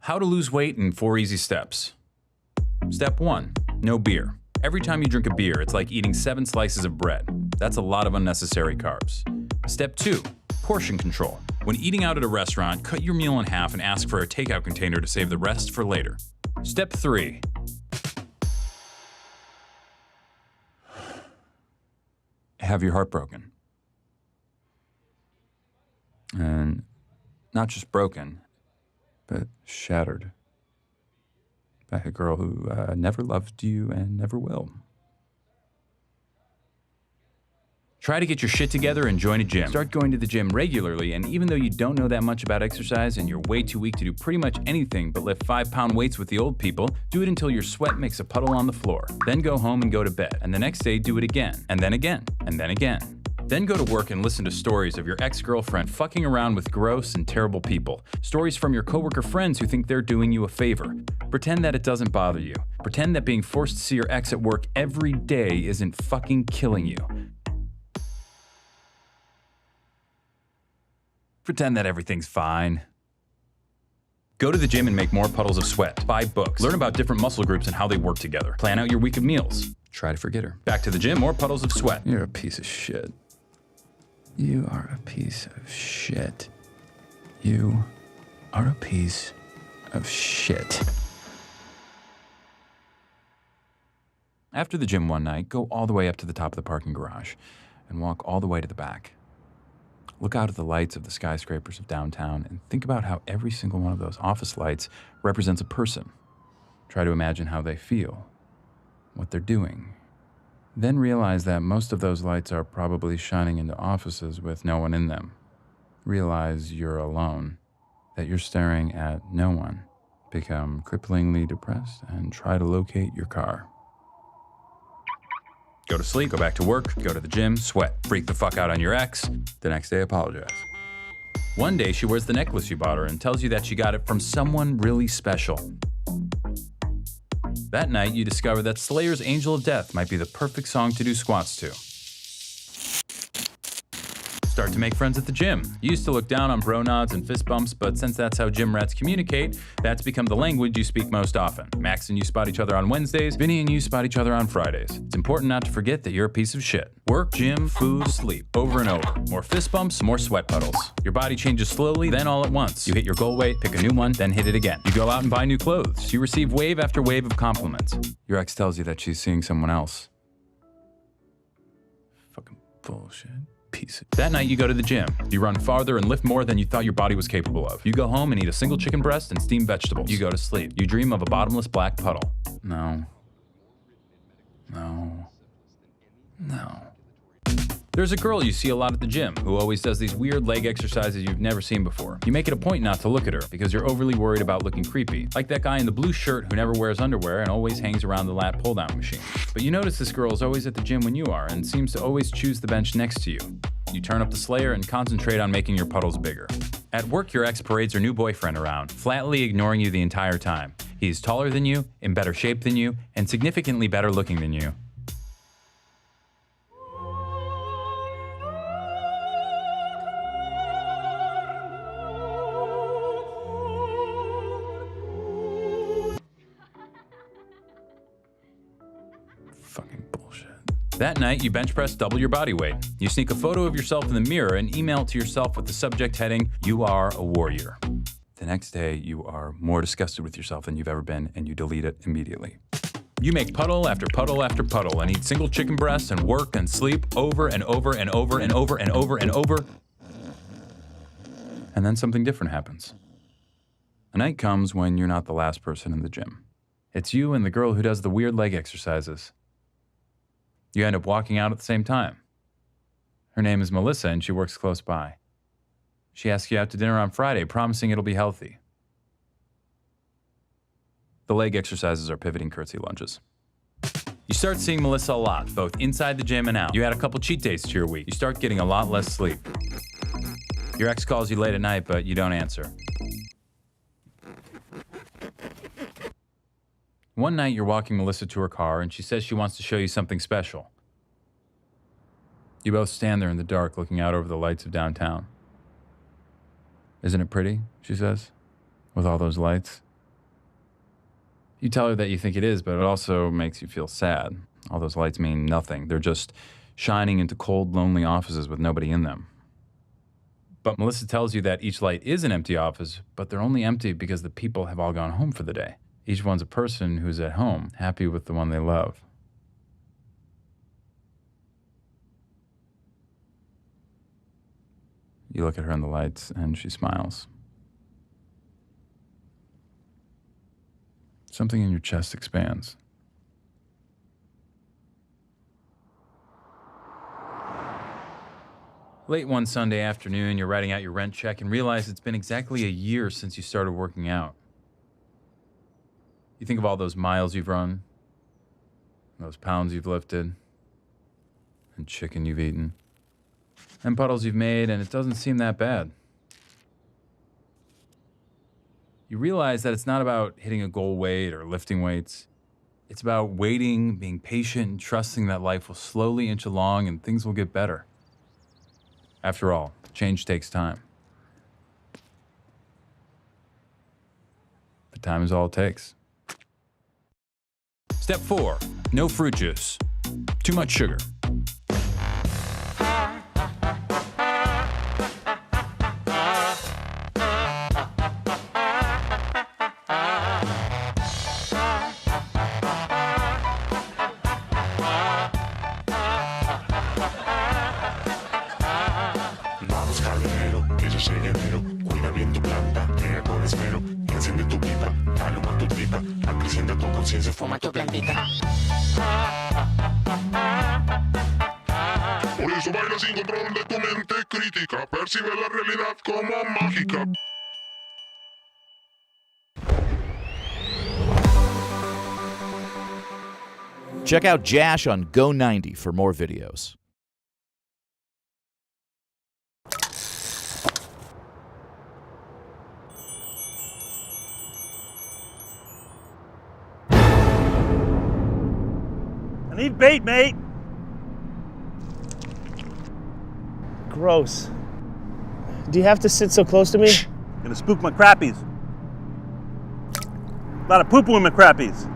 How to lose weight in 4 easy steps. Step 1, no beer. Every time you drink a beer, it's like eating 7 slices of bread. That's a lot of unnecessary carbs. Step 2, portion control. When eating out at a restaurant, cut your meal in half and ask for a takeout container to save the rest for later. Step 3, have your heart broken. And not just broken, but shattered by a girl who never loved you and never will. Try to get your shit together and join a gym. Start going to the gym regularly, and even though you don't know that much about exercise and you're way too weak to do pretty much anything but lift 5-pound weights with the old people, do it until your sweat makes a puddle on the floor. Then go home and go to bed. And the next day, do it again. And then again. And then again. Then go to work and listen to stories of your ex-girlfriend fucking around with gross and terrible people. Stories from your coworker friends who think they're doing you a favor. Pretend that it doesn't bother you. Pretend that being forced to see your ex at work every day isn't fucking killing you. Pretend that everything's fine. Go to the gym and make more puddles of sweat. Buy books. Learn about different muscle groups and how they work together. Plan out your week of meals. Try to forget her. Back to the gym, more puddles of sweat. You're a piece of shit. You are a piece of shit. You are a piece of shit. After the gym one night, go all the way up to the top of the parking garage and walk all the way to the back. Look out at the lights of the skyscrapers of downtown and think about how every single one of those office lights represents a person. Try to imagine how they feel, what they're doing. Then realize that most of those lights are probably shining into offices with no one in them. Realize you're alone, that you're staring at no one. Become cripplingly depressed and try to locate your car. Go to sleep, go back to work, go to the gym, sweat, freak the fuck out on your ex. The next day, apologize. One day, she wears the necklace you bought her and tells you that she got it from someone really special. That night, you discover that Slayer's Angel of Death might be the perfect song to do squats to. Start to make friends at the gym. You used to look down on bro nods and fist bumps, but since that's how gym rats communicate, that's become the language you speak most often. Max and you spot each other on Wednesdays, Vinny and you spot each other on Fridays. It's important not to forget that you're a piece of shit. Work, gym, food, sleep, over and over. More fist bumps, more sweat puddles. Your body changes slowly, then all at once. You hit your goal weight, pick a new one, then hit it again. You go out and buy new clothes. You receive wave after wave of compliments. Your ex tells you that she's seeing someone else. Fucking bullshit. That night you go to the gym. You run farther and lift more than you thought your body was capable of. You go home and eat a single chicken breast and steamed vegetables. You go to sleep. You dream of a bottomless black puddle. No. No. No. There's a girl you see a lot at the gym who always does these weird leg exercises you've never seen before. You make it a point not to look at her because you're overly worried about looking creepy. Like that guy in the blue shirt who never wears underwear and always hangs around the lat pull-down machine. But you notice this girl is always at the gym when you are and seems to always choose the bench next to you. You turn up the Slayer and concentrate on making your puddles bigger. At work, your ex parades her new boyfriend around, flatly ignoring you the entire time. He's taller than you, in better shape than you, and significantly better looking than you. Fucking bullshit. That night, you bench press double your body weight. You sneak a photo of yourself in the mirror and email it to yourself with the subject heading, "You are a warrior." The next day, you are more disgusted with yourself than you've ever been, and you delete it immediately. You make puddle after puddle after puddle and eat single chicken breasts and work and sleep over and over and over and over and over and over. And then something different happens. A night comes when you're not the last person in the gym. It's you and the girl who does the weird leg exercises. You end up walking out at the same time. Her name is Melissa and she works close by. She asks you out to dinner on Friday, promising it'll be healthy. The leg exercises are pivoting curtsy lunges. You start seeing Melissa a lot, both inside the gym and out. You add a couple cheat days to your week. You start getting a lot less sleep. Your ex calls you late at night, but you don't answer. One night, you're walking Melissa to her car, and she says she wants to show you something special. You both stand there in the dark, looking out over the lights of downtown. "Isn't it pretty?" she says, "with all those lights?" You tell her that you think it is, but it also makes you feel sad. All those lights mean nothing. They're just shining into cold, lonely offices with nobody in them. But Melissa tells you that each light is an empty office, but they're only empty because the people have all gone home for the day. Each one's a person who's at home, happy with the one they love. You look at her in the lights, and she smiles. Something in your chest expands. Late one Sunday afternoon, you're writing out your rent check and realize it's been exactly a year since you started working out. You think of all those miles you've run, those pounds you've lifted, and chicken you've eaten, and puddles you've made, and it doesn't seem that bad. You realize that it's not about hitting a goal weight or lifting weights. It's about waiting, being patient, and trusting that life will slowly inch along and things will get better. After all, change takes time. But time is all it takes. Step 4, no fruit juice. Too much sugar. Por eso baila sin control de tu mente crítica, percibe la realidad como mágica. Check out Jash on Go90 for more videos. I need bait, mate. Gross. Do you have to sit so close to me? Gonna spook my crappies. A lot of poo-poo in my crappies.